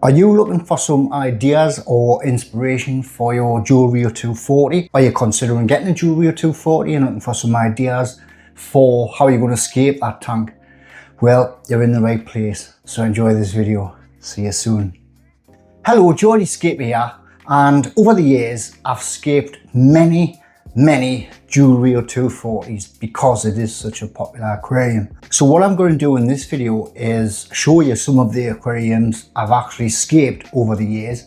Are you looking for some ideas or inspiration for your Juwel 240? Are you considering getting a Juwel 240 and looking for some ideas for how you're going to escape that tank? Well, you're in the right place, so enjoy this video. See you soon. Hello, Geordie Escape here, and over the years I've escaped many Juwel 240s because it is such a popular aquarium. So what I'm going to do in this video is show you some of the aquariums I've actually escaped over the years,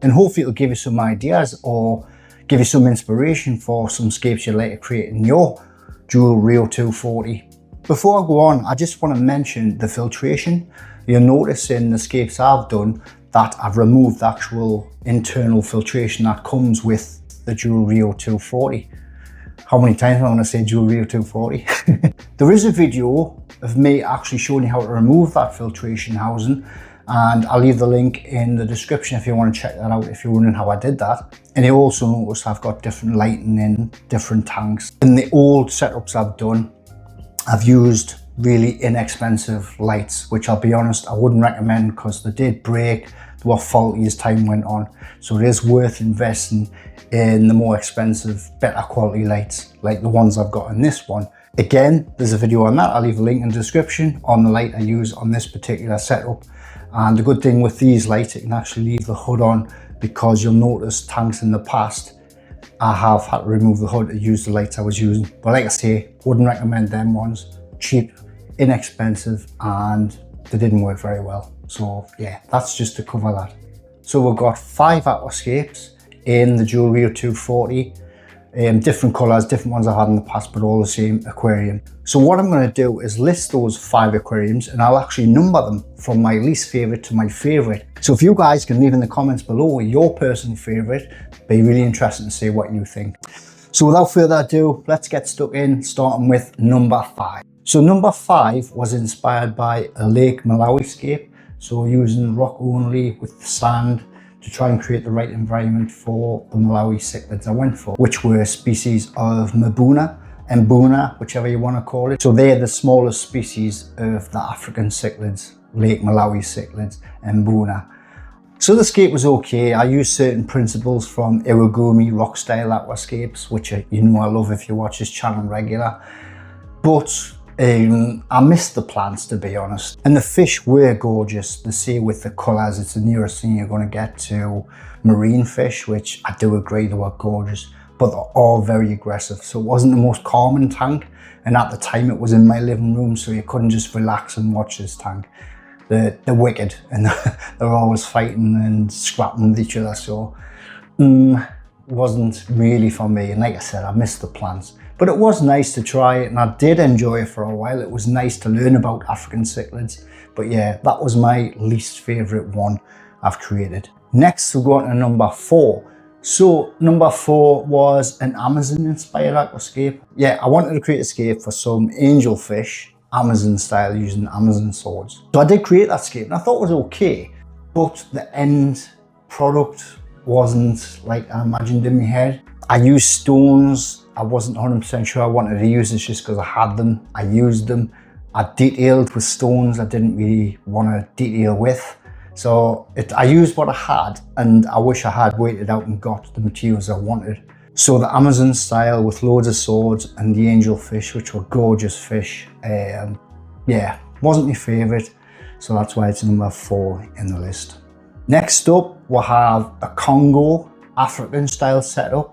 and hopefully it'll give you some ideas or give you some inspiration for some escapes you'd like to create in your Juwel 240. Before I go on, I just want to mention the filtration. You'll notice in the escapes I've done that I've removed the actual internal filtration that comes with the Juwel 240. How many times am I going to say Juwel 240? There is a video of me actually showing you how to remove that filtration housing, and I'll leave the link in the description if you want to check that out if you're wondering how I did that. And you also notice I've got different lighting in different tanks. In the old setups I've done, I've used really inexpensive lights, which I'll be honest, I wouldn't recommend because they did break, they were faulty as time went on. So it is worth investing in the more expensive, better quality lights, like the ones I've got in this one. Again, there's a video on that. I'll leave a link in the description on the light I use on this particular setup. And the good thing with these lights, you can actually leave the hood on, because you'll notice tanks in the past, I have had to remove the hood to use the lights I was using. But like I say, wouldn't recommend them ones. Cheap, inexpensive, and they didn't work very well. So yeah, that's just to cover that. So we've got 5 AQUASCAPES in the Juwel 240. Different colours, different ones I've had in the past, but all the same aquarium. So what I'm going to do is list those 5 aquariums, and I'll actually number them from my least favourite to my favourite. So if you guys can leave in the comments below your personal favourite, be really interesting to see what you think. So without further ado, let's get stuck in, starting with number 5. So number 5 was inspired by a Lake Malawi scape. So using rock only with the sand to try and create the right environment for the Malawi cichlids I went for, which were a species of Mbuna, whichever you want to call it. So they're the smallest species of the African cichlids, Lake Malawi cichlids, Mbuna. So the scape was okay. I used certain principles from Iwagumi rock style aquascapes, which you know I love if you watch this channel regular. But I missed the plants, to be honest. And the fish were gorgeous. The sea with the colours, it's the nearest thing you're going to get to marine fish, which I do agree they were gorgeous, but they're all very aggressive. So it wasn't the most calming tank. And at the time it was in my living room, so you couldn't just relax and watch this tank. They're wicked, and they're always fighting and scrapping with each other. So wasn't really for me. And like I said, I missed the plants. But it was nice to try it, and I did enjoy it for a while. It was nice to learn about African cichlids. But yeah, that was my least favourite one I've created. Next, we'll go on to number 4. So number 4 was an Amazon inspired aquascape. Yeah, I wanted to create a scape for some angelfish, Amazon style, using Amazon swords. So I did create that scape, and I thought it was okay, but the end product wasn't like I imagined in my head. I used stones. I wasn't 100% sure I wanted to use this just because I had them. I used them. I detailed with stones I didn't really want to detail with. So I used what I had, and I wish I had waited out and got the materials I wanted. So the Amazon style with loads of swords and the angelfish, which were gorgeous fish, yeah, wasn't my favourite. So that's why it's number 4 in the list. Next up, we'll have a Congo African style setup.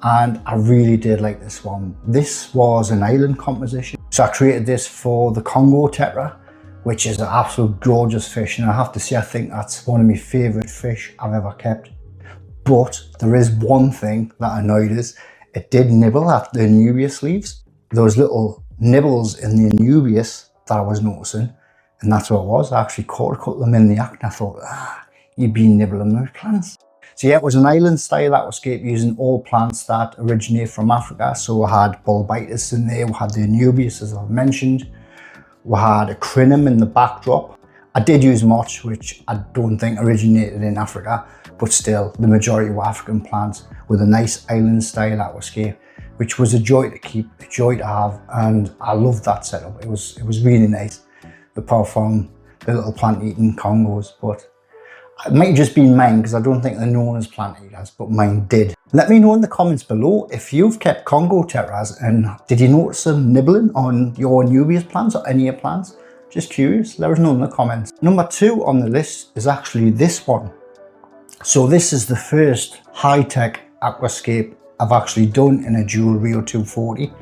And I really did like this one. This was an island composition. So I created this for the Congo tetra, which is an absolute gorgeous fish. And I have to say, I think that's one of my favourite fish I've ever kept. But there is one thing that annoyed us. It did nibble at the Anubias leaves. Those little nibbles in the Anubias that I was noticing. And that's what it was. I actually caught a couple of them in the act, and I thought, you've been nibbling those plants. So yeah, it was an island style aquascape using all plants that originate from Africa. So we had Bulbitis in there, we had the Anubias as I've mentioned, we had a Crinum in the backdrop. I did use Moch, which I don't think originated in Africa, but still the majority were African plants with a nice island style aquascape, which was a joy to keep, a joy to have, and I loved that setup. It was really nice, apart from the little plant eating Congos. But It might have just been mine because I don't think they're known as plant eaters, but mine did. Let me know in the comments below if you've kept Congo tetras and did you notice them nibbling on your Nubius plants or any of your plants? Just curious, let us know in the comments. Number 2 on the list is actually this one. So this is the first high-tech aquascape I've actually done in a dual Rio 240.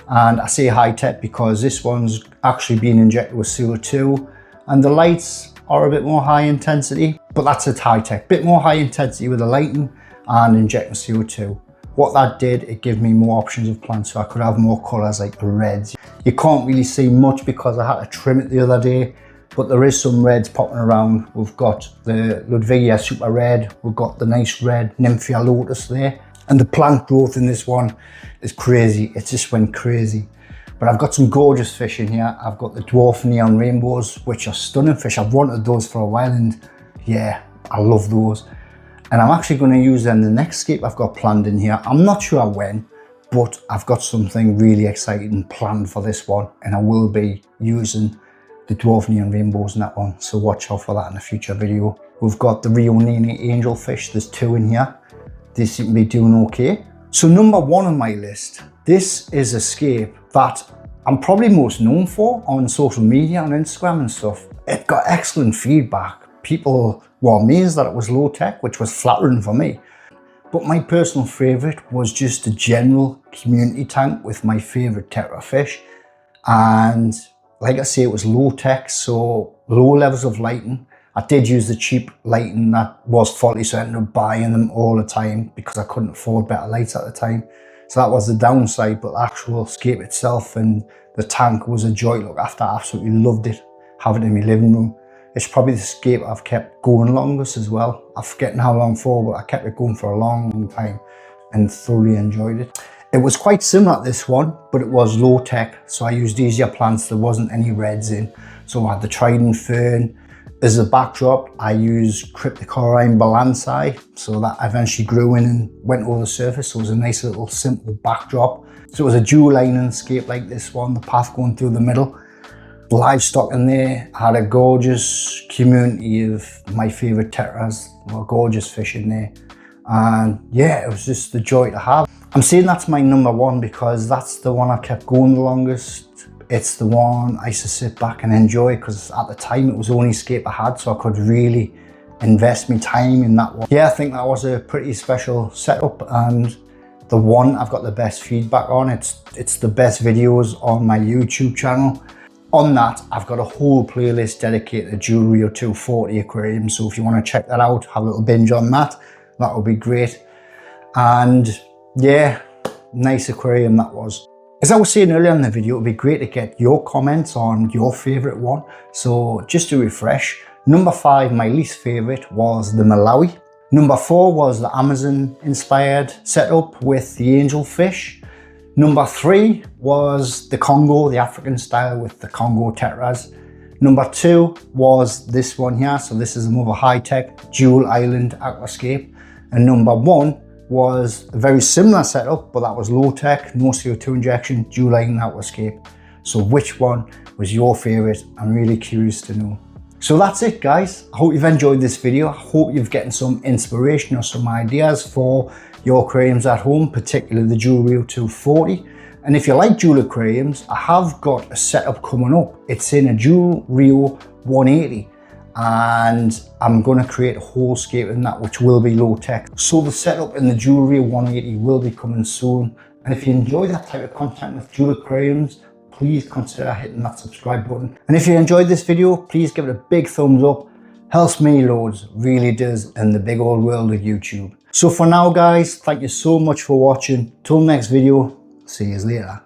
And I say high-tech because this one's actually been injected with CO2 and the lights are a bit more high intensity, but that's a high-tech. Bit more high intensity with the lighting and injecting CO2. What that did, it gave me more options of plants, so I could have more colours like the reds. You can't really see much because I had to trim it the other day, but there is some reds popping around. We've got the Ludwigia Super Red, we've got the nice red Nymphia Lotus there, and the plant growth in this one is crazy. It just went crazy. But I've got some gorgeous fish in here. I've got the dwarf neon rainbows, which are stunning fish. I've wanted those for a while, and yeah, I love those. And I'm actually going to use them the next scape I've got planned in here. I'm not sure when, but I've got something really exciting planned for this one, and I will be using the dwarf neon rainbows in that one. So watch out for that in a future video. We've got the Rio Nene angelfish. There's 2 in here. They seem to be doing okay. So number 1 on my list, this is a scape that I'm probably most known for on social media, on Instagram and stuff. It got excellent feedback. People were amazed that it was low tech, which was flattering for me. But my personal favourite was just a general community tank with my favourite tetra fish. And like I say, it was low tech, so low levels of lighting. I did use the cheap lighting that was faulty, so I ended up buying them all the time because I couldn't afford better lights at the time. So that was the downside, but the actual scape itself and the tank was a joy to look after. I absolutely loved it, having it in my living room. It's probably the scape I've kept going longest as well. I'm forgetting how long for, but I kept it going for a long time and thoroughly enjoyed it. It was quite similar to this one, but it was low tech. So I used easier plants. There wasn't any reds in. So I had the trident fern. As a backdrop, I used Cryptocoraine balansae, so that eventually grew in and went over the surface, so it was a nice little simple backdrop. So it was a dual lining scape like this one, the path going through the middle. Livestock in there, I had a gorgeous community of my favourite tetras, gorgeous fish in there. And yeah, it was just a joy to have. I'm saying that's my number 1 because that's the one I kept going the longest. It's the one I used to sit back and enjoy because at the time it was the only scape I had, so I could really invest my time in that one. Yeah, I think that was a pretty special setup, and the one I've got the best feedback on. It's the best videos on my YouTube channel. On that, I've got a whole playlist dedicated to dual Rio 240 aquarium, so if you want to check that out, have a little binge on that, that would be great. And yeah, nice aquarium that was. As I was saying earlier in the video, it would be great to get your comments on your favourite one. So just to refresh, number 5, my least favourite, was the Malawi. Number 4 was the Amazon inspired setup with the angelfish. Number 3 was the Congo, the African style with the Congo tetras. Number 2 was this one here. So this is a more high-tech dual island aquascape. And number 1 was a very similar setup, but that was low tech, no CO2 injection, dual line aquascape. So which one was your favorite? I'm really curious to know. So that's it guys. I hope you've enjoyed this video. I hope you've gotten some inspiration or some ideas for your aquariums at home, particularly the dual Rio 240. And if you like dual aquariums, I have got a setup coming up. It's in a dual Rio 180. And I'm going to create a whole scape in that, which will be low tech. So the setup in the dual Rio 180 will be coming soon. And if you enjoy that type of content with dual aquariums, please consider hitting that subscribe button. And if you enjoyed this video, please give it a big thumbs up. Helps me loads, really does, in the big old world of YouTube. So for now guys, thank you so much for watching. Till next video, see you later.